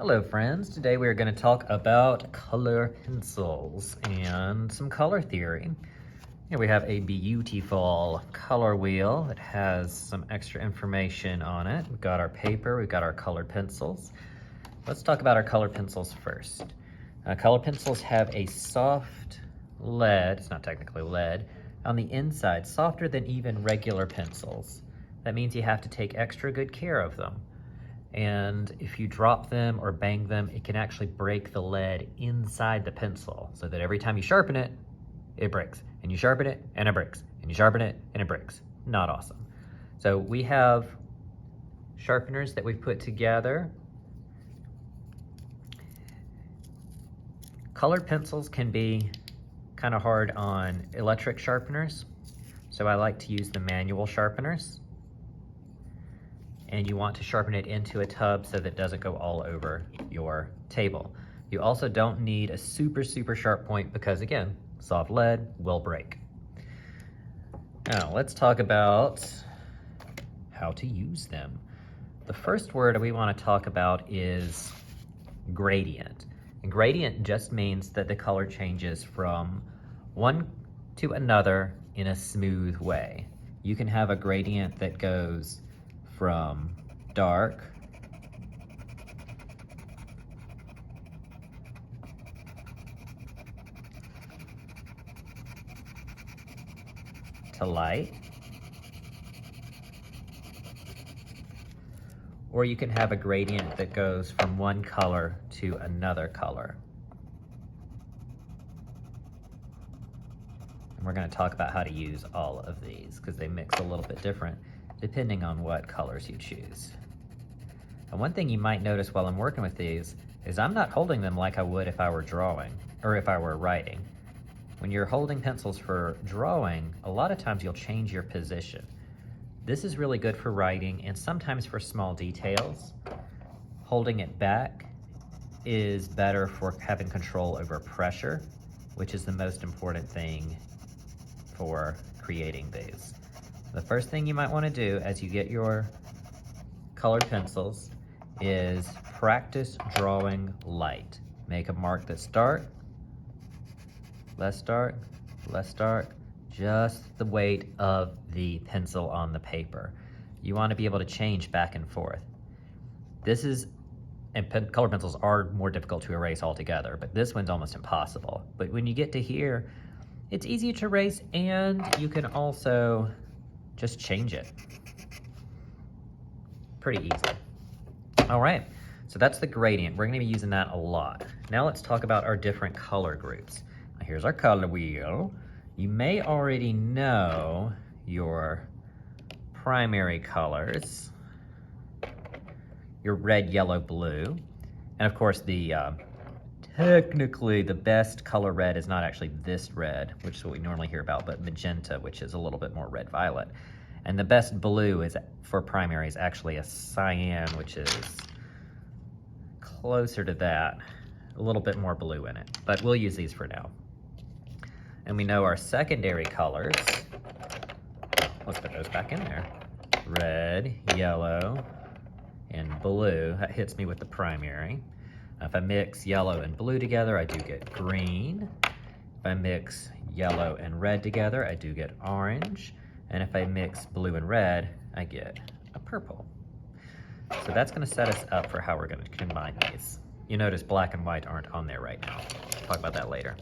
Hello friends, today we are going to talk about color pencils and some color theory. Here we have a beautiful color wheel that has some extra information on it. We've got our paper, we've got our colored pencils. Let's talk about our color pencils first. Color pencils have a soft lead, it's not technically lead, on the inside, softer than even regular pencils. That means you have to take extra good care of them. And if you drop them or bang them, it can actually break the lead inside the pencil so that every time you sharpen it, it breaks. And you sharpen it and it breaks. And you sharpen it and it breaks. Not awesome. So we have sharpeners that we've put together. Colored pencils can be kind of hard on electric sharpeners. So I like to use the manual sharpeners. And you want to sharpen it into a tub so that it doesn't go all over your table. You also don't need a super sharp point because again, soft lead will break. Now let's talk about how to use them. The first word we want to talk about is gradient. And gradient just means that the color changes from one to another in a smooth way. You can have a gradient that goes from dark to light, or you can have a gradient that goes from one color to another color. And we're going to talk about how to use all of these because they mix a little bit different depending on what colors you choose. And one thing you might notice while I'm working with these is I'm not holding them like I would if I were drawing or if I were writing. When you're holding pencils for drawing, a lot of times you'll change your position. This is really good for writing and sometimes for small details. Holding it back is better for having control over pressure, which is the most important thing for creating these. The first thing you might want to do as you get your colored pencils is practice drawing light. Make a mark that's dark, less dark, less dark, just the weight of the pencil on the paper. You want to be able to change back and forth. Colored pencils are more difficult to erase altogether, but this one's almost impossible. But when you get to here, it's easy to erase and you can also just change it. Pretty easy. All right, so that's the gradient. We're gonna be using that a lot. Now let's talk about our different color groups. Here's our color wheel. You may already know your primary colors, your red, yellow, blue, and of course technically the best color red is not actually this red, which is what we normally hear about, but magenta, which is a little bit more red-violet. And the best blue is for primary is actually a cyan, which is closer to that, a little bit more blue in it, but we'll use these for now. And we know our secondary colors. Let's put those back in there. Red, yellow, and blue. That hits me with the primary. If I mix yellow and blue together, I do get green. If I mix yellow and red together, I do get orange. And if I mix blue and red, I get a purple. So that's gonna set us up for how we're gonna combine these. You notice black and white aren't on there right now. We'll talk about that later.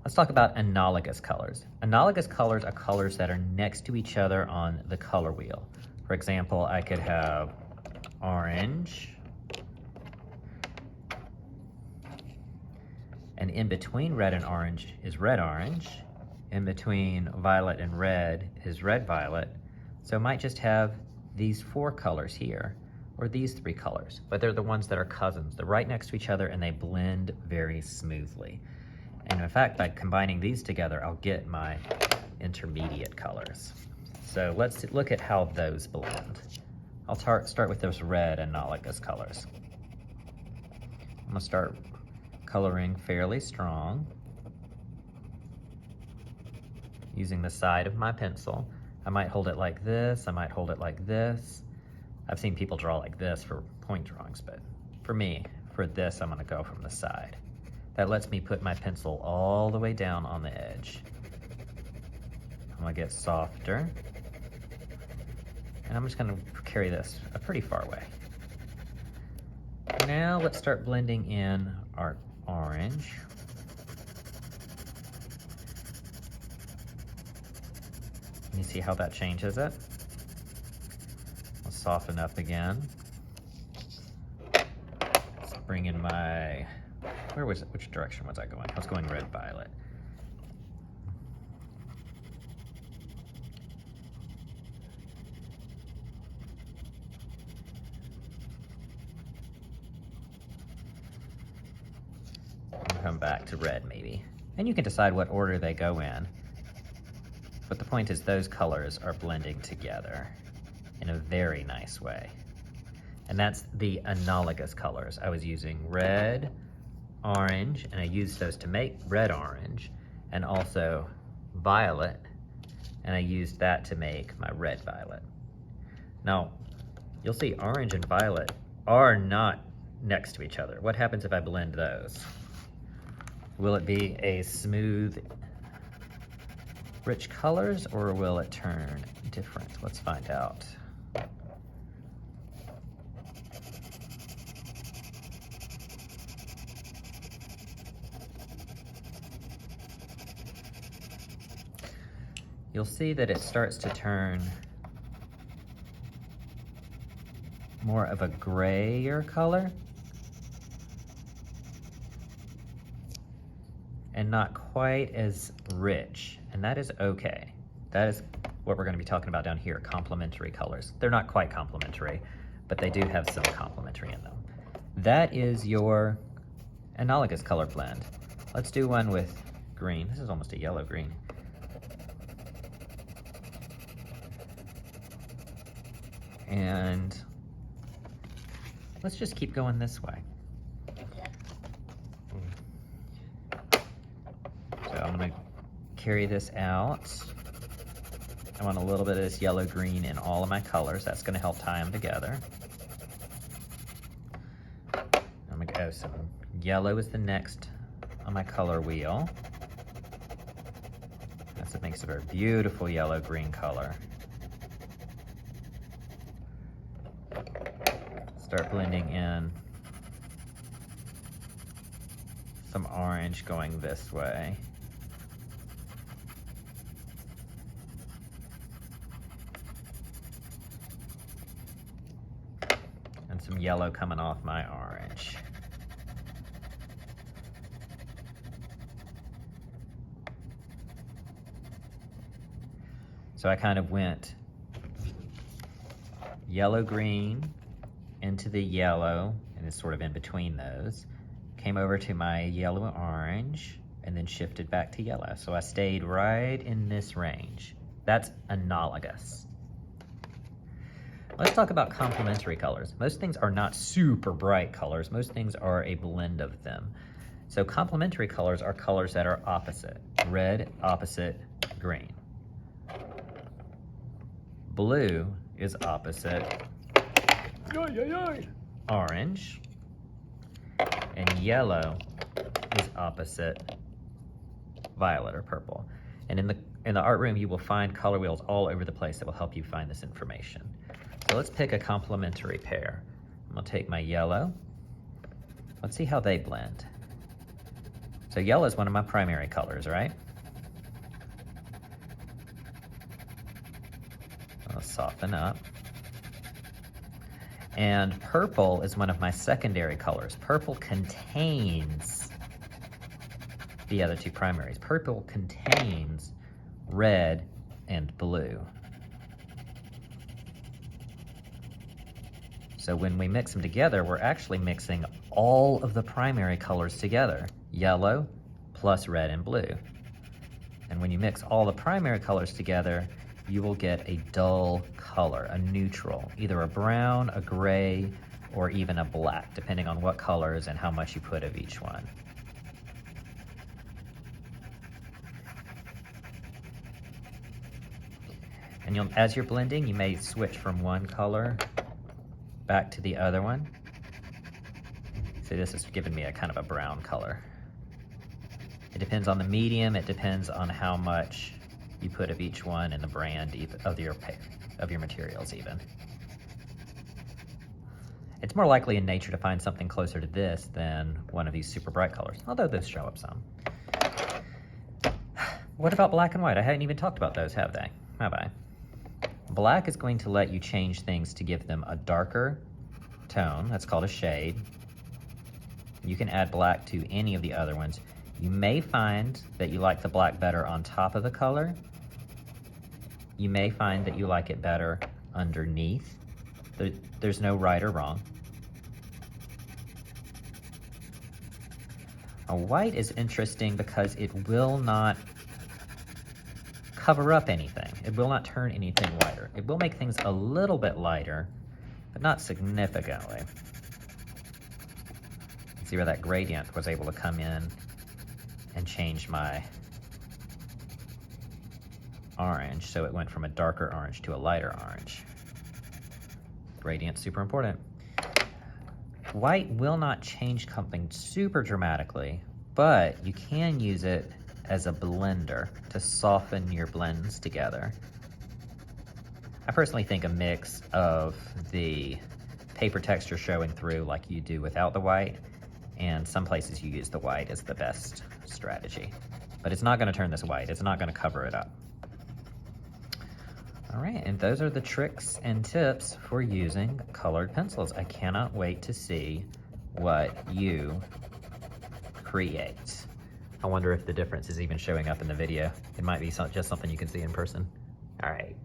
Let's talk about analogous colors. Analogous colors are colors that are next to each other on the color wheel. For example, I could have orange, and in between red and orange is red-orange, in between violet and red is red-violet, so I might just have these 4 colors here, or these 3 colors, but they're the ones that are cousins. They're right next to each other and they blend very smoothly. And in fact, by combining these together, I'll get my intermediate colors. So let's look at how those blend. I'll start with those red analogous colors. I'm gonna start coloring fairly strong using the side of my pencil. I might hold it like this, I might hold it like this. I've seen people draw like this for point drawings, but for me, for this, I'm gonna go from the side. That lets me put my pencil all the way down on the edge. I'm gonna get softer. And I'm just gonna carry this a pretty far away. Now let's start blending in our orange. You see how that changes it? I'll soften up again. Let's bring in my, which direction was I going? I was going red-violet. Come back to red maybe. And you can decide what order they go in. But the point is those colors are blending together in a very nice way. And that's the analogous colors. I was using red, orange, and I used those to make red-orange, and also violet, and I used that to make my red-violet. Now, you'll see orange and violet are not next to each other. What happens if I blend those? Will it be a smooth, rich colors, or will it turn different? Let's find out. You'll see that it starts to turn more of a grayer color and not quite as rich, and that is okay. That is what we're going to be talking about down here, complementary colors. They're not quite complementary, but they do have some complementary in them. That is your analogous color blend. Let's do one with green. This is almost a yellow-green. And let's just keep going this way. So I'm gonna carry this out. I want a little bit of this yellow-green in all of my colors. That's gonna help tie them together. I'm gonna go some yellow is the next on my color wheel. That's what makes it a very beautiful yellow-green color. Start blending in some orange going this way. And some yellow coming off my orange. So I kind of went yellow-green into the yellow, and it's sort of in between those. Came over to my yellow-orange, and then shifted back to yellow. So I stayed right in this range. That's analogous. Let's talk about complementary colors. Most things are not super bright colors. Most things are a blend of them. So complementary colors are colors that are opposite. Red opposite green. Blue is opposite orange, and yellow is opposite violet or purple. And in the art room, you will find color wheels all over the place that will help you find this information. So let's pick a complementary pair. I'm gonna take my yellow. Let's see how they blend. So yellow is one of my primary colors, right? I'll soften up. And purple is one of my secondary colors. Purple contains the other two primaries. Purple contains red and blue. So when we mix them together, we're actually mixing all of the primary colors together. Yellow plus red and blue. And when you mix all the primary colors together, you will get a dull color, a neutral, either a brown, a gray, or even a black, depending on what colors and how much you put of each one. And as you're blending, you may switch from one color back to the other one. See, this is giving me a kind of a brown color. It depends on the medium, it depends on how much you put of each one and the brand of your materials even. It's more likely in nature to find something closer to this than one of these super bright colors, although those show up some. What about black and white? I hadn't even talked about those, have I? Black is going to let you change things to give them a darker tone. That's called a shade. You can add black to any of the other ones. You may find that you like the black better on top of the color. You may find that you like it better underneath. There's no right or wrong. A white is interesting because it will not cover up anything. It will not turn anything whiter. It will make things a little bit lighter, but not significantly. See where that gradient was able to come in and change my orange, so it went from a darker orange to a lighter orange. Gradient's super important. White will not change something super dramatically, but you can use it as a blender to soften your blends together. I personally think a mix of the paper texture showing through like you do without the white, and some places you use the white is the best strategy. But it's not going to turn this white, it's not going to cover it up. All right, and those are the tricks and tips for using colored pencils. I cannot wait to see what you create. I wonder if the difference is even showing up in the video. It might be just something you can see in person. All right.